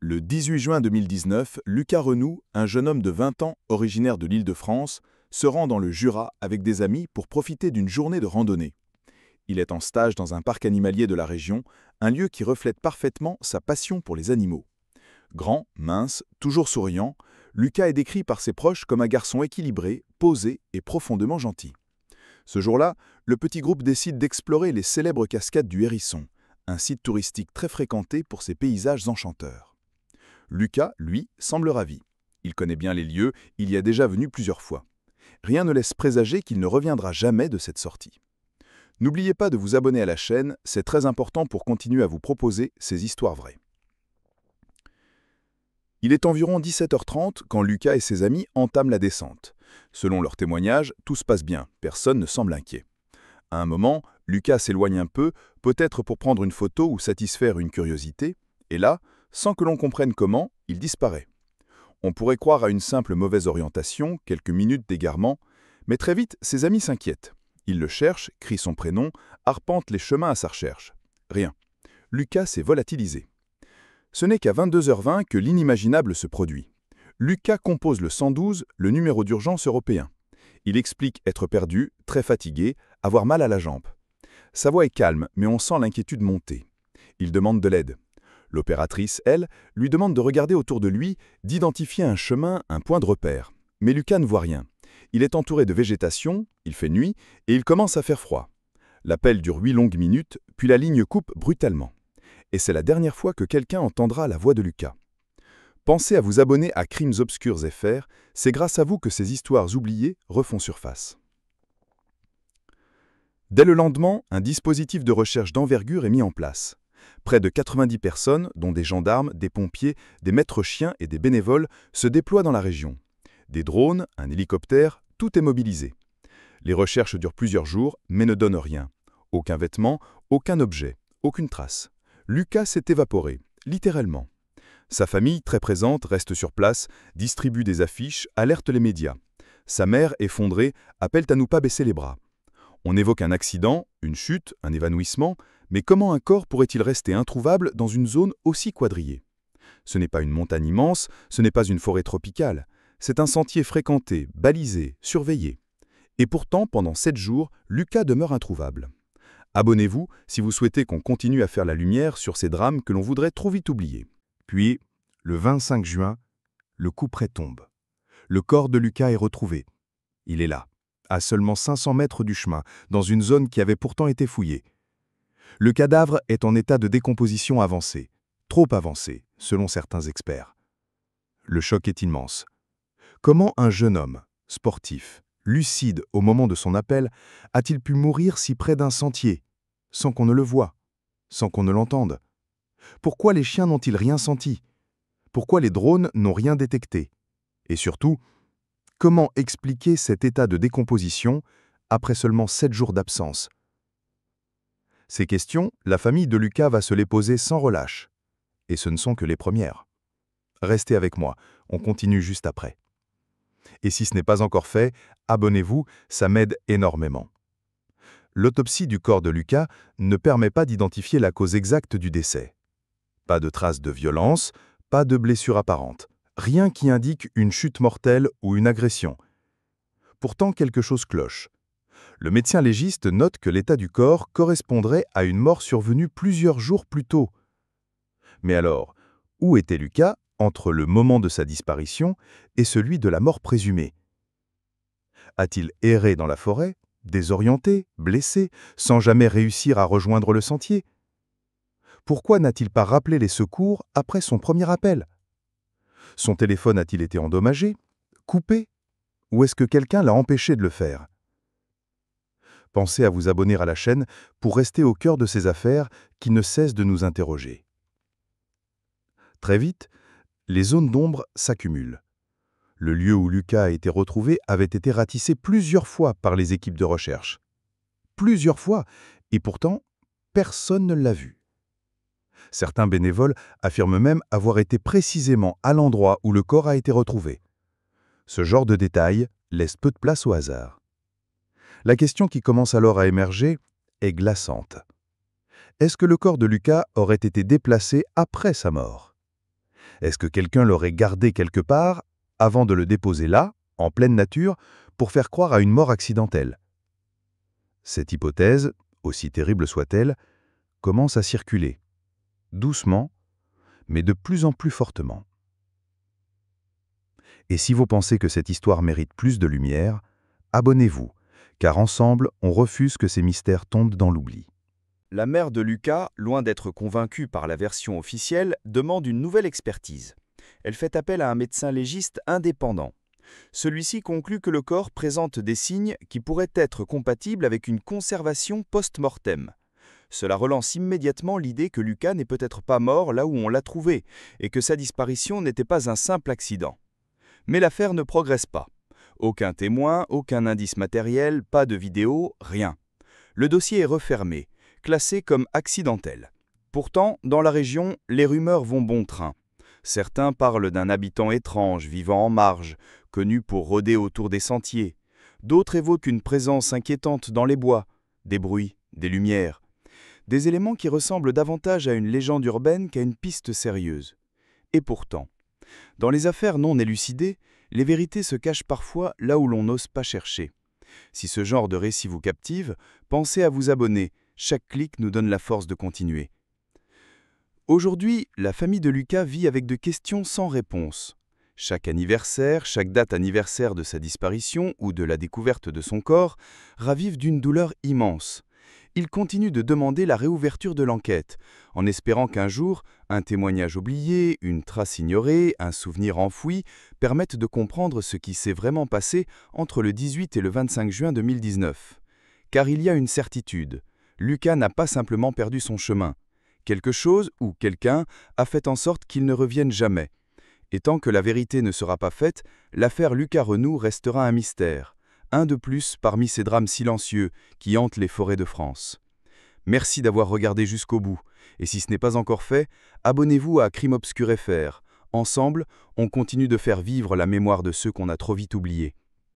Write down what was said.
Le 18 juin 2019, Lucas Renoux, un jeune homme de 20 ans originaire de l'Île-de-France, se rend dans le Jura avec des amis pour profiter d'une journée de randonnée. Il est en stage dans un parc animalier de la région, un lieu qui reflète parfaitement sa passion pour les animaux. Grand, mince, toujours souriant, Lucas est décrit par ses proches comme un garçon équilibré, posé et profondément gentil. Ce jour-là, le petit groupe décide d'explorer les célèbres cascades du Hérisson, un site touristique très fréquenté pour ses paysages enchanteurs. Lucas, lui, semble ravi. Il connaît bien les lieux, il y est déjà venu plusieurs fois. Rien ne laisse présager qu'il ne reviendra jamais de cette sortie. N'oubliez pas de vous abonner à la chaîne, c'est très important pour continuer à vous proposer ces histoires vraies. Il est environ 17h30 quand Lucas et ses amis entament la descente. Selon leurs témoignages, tout se passe bien, personne ne semble inquiet. À un moment, Lucas s'éloigne un peu, peut-être pour prendre une photo ou satisfaire une curiosité, et là, sans que l'on comprenne comment, il disparaît. On pourrait croire à une simple mauvaise orientation, quelques minutes d'égarement, mais très vite, ses amis s'inquiètent. Ils le cherchent, crient son prénom, arpentent les chemins à sa recherche. Rien. Lucas s'est volatilisé. Ce n'est qu'à 22h20 que l'inimaginable se produit. Lucas compose le 112, le numéro d'urgence européen. Il explique être perdu, très fatigué, avoir mal à la jambe. Sa voix est calme, mais on sent l'inquiétude monter. Il demande de l'aide. L'opératrice, elle, lui demande de regarder autour de lui, d'identifier un chemin, un point de repère. Mais Lucas ne voit rien. Il est entouré de végétation, il fait nuit, et il commence à faire froid. L'appel dure 8 longues minutes, puis la ligne coupe brutalement. Et c'est la dernière fois que quelqu'un entendra la voix de Lucas. Pensez à vous abonner à Crimes Obscurs FR, c'est grâce à vous que ces histoires oubliées refont surface. Dès le lendemain, un dispositif de recherche d'envergure est mis en place. Près de 90 personnes, dont des gendarmes, des pompiers, des maîtres chiens et des bénévoles, se déploient dans la région. Des drones, un hélicoptère, tout est mobilisé. Les recherches durent plusieurs jours, mais ne donnent rien. Aucun vêtement, aucun objet, aucune trace. Lucas s'est évaporé, littéralement. Sa famille, très présente, reste sur place, distribue des affiches, alerte les médias. Sa mère, effondrée, appelle à ne pas baisser les bras. On évoque un accident, une chute, un évanouissement, mais comment un corps pourrait-il rester introuvable dans une zone aussi quadrillée? Ce n'est pas une montagne immense, ce n'est pas une forêt tropicale. C'est un sentier fréquenté, balisé, surveillé. Et pourtant, pendant 7 jours, Lucas demeure introuvable. Abonnez-vous si vous souhaitez qu'on continue à faire la lumière sur ces drames que l'on voudrait trop vite oublier. Puis, le 25 juin, le couperet tombe. Le corps de Lucas est retrouvé. Il est là, à seulement 500 mètres du chemin, dans une zone qui avait pourtant été fouillée. Le cadavre est en état de décomposition avancée, trop avancée, selon certains experts. Le choc est immense. Comment un jeune homme, sportif, lucide au moment de son appel, a-t-il pu mourir si près d'un sentier, sans qu'on ne le voie, sans qu'on ne l'entende? Pourquoi les chiens n'ont-ils rien senti? Pourquoi les drones n'ont rien détecté? Et surtout, comment expliquer cet état de décomposition après seulement 7 jours d'absence? Ces questions, la famille de Lucas va se les poser sans relâche. Et ce ne sont que les premières. Restez avec moi, on continue juste après. Et si ce n'est pas encore fait, abonnez-vous, ça m'aide énormément. L'autopsie du corps de Lucas ne permet pas d'identifier la cause exacte du décès. Pas de traces de violence, pas de blessure apparente. Rien qui indique une chute mortelle ou une agression. Pourtant, quelque chose cloche. Le médecin légiste note que l'état du corps correspondrait à une mort survenue plusieurs jours plus tôt. Mais alors, où était Lucas entre le moment de sa disparition et celui de la mort présumée? A-t-il erré dans la forêt, désorienté, blessé, sans jamais réussir à rejoindre le sentier? Pourquoi n'a-t-il pas rappelé les secours après son premier appel? Son téléphone a-t-il été endommagé, coupé, ou est-ce que quelqu'un l'a empêché de le faire? Pensez à vous abonner à la chaîne pour rester au cœur de ces affaires qui ne cessent de nous interroger. Très vite, les zones d'ombre s'accumulent. Le lieu où Lucas a été retrouvé avait été ratissé plusieurs fois par les équipes de recherche. Plusieurs fois, et pourtant, personne ne l'a vu. Certains bénévoles affirment même avoir été précisément à l'endroit où le corps a été retrouvé. Ce genre de détails laisse peu de place au hasard. La question qui commence alors à émerger est glaçante. Est-ce que le corps de Lucas aurait été déplacé après sa mort? Est-ce que quelqu'un l'aurait gardé quelque part avant de le déposer là, en pleine nature, pour faire croire à une mort accidentelle? Cette hypothèse, aussi terrible soit-elle, commence à circuler, doucement, mais de plus en plus fortement. Et si vous pensez que cette histoire mérite plus de lumière, abonnez-vous, car ensemble, on refuse que ces mystères tombent dans l'oubli. La mère de Lucas, loin d'être convaincue par la version officielle, demande une nouvelle expertise. Elle fait appel à un médecin légiste indépendant. Celui-ci conclut que le corps présente des signes qui pourraient être compatibles avec une conservation post-mortem. Cela relance immédiatement l'idée que Lucas n'est peut-être pas mort là où on l'a trouvé et que sa disparition n'était pas un simple accident. Mais l'affaire ne progresse pas. Aucun témoin, aucun indice matériel, pas de vidéo, rien. Le dossier est refermé, classé comme accidentel. Pourtant, dans la région, les rumeurs vont bon train. Certains parlent d'un habitant étrange vivant en marge, connu pour rôder autour des sentiers. D'autres évoquent une présence inquiétante dans les bois, des bruits, des lumières. Des éléments qui ressemblent davantage à une légende urbaine qu'à une piste sérieuse. Et pourtant, dans les affaires non élucidées, les vérités se cachent parfois là où l'on n'ose pas chercher. Si ce genre de récit vous captive, pensez à vous abonner. Chaque clic nous donne la force de continuer. Aujourd'hui, la famille de Lucas vit avec des questions sans réponse. Chaque anniversaire, chaque date anniversaire de sa disparition ou de la découverte de son corps ravive d'une douleur immense. Il continue de demander la réouverture de l'enquête, en espérant qu'un jour, un témoignage oublié, une trace ignorée, un souvenir enfoui permettent de comprendre ce qui s'est vraiment passé entre le 18 et le 25 juin 2019. Car il y a une certitude, Lucas n'a pas simplement perdu son chemin. Quelque chose ou quelqu'un a fait en sorte qu'il ne revienne jamais. Et tant que la vérité ne sera pas faite, l'affaire Lucas Renoux restera un mystère, un de plus parmi ces drames silencieux qui hantent les forêts de France. Merci d'avoir regardé jusqu'au bout, et si ce n'est pas encore fait, abonnez-vous à Crime Obscur FR. Ensemble, on continue de faire vivre la mémoire de ceux qu'on a trop vite oubliés.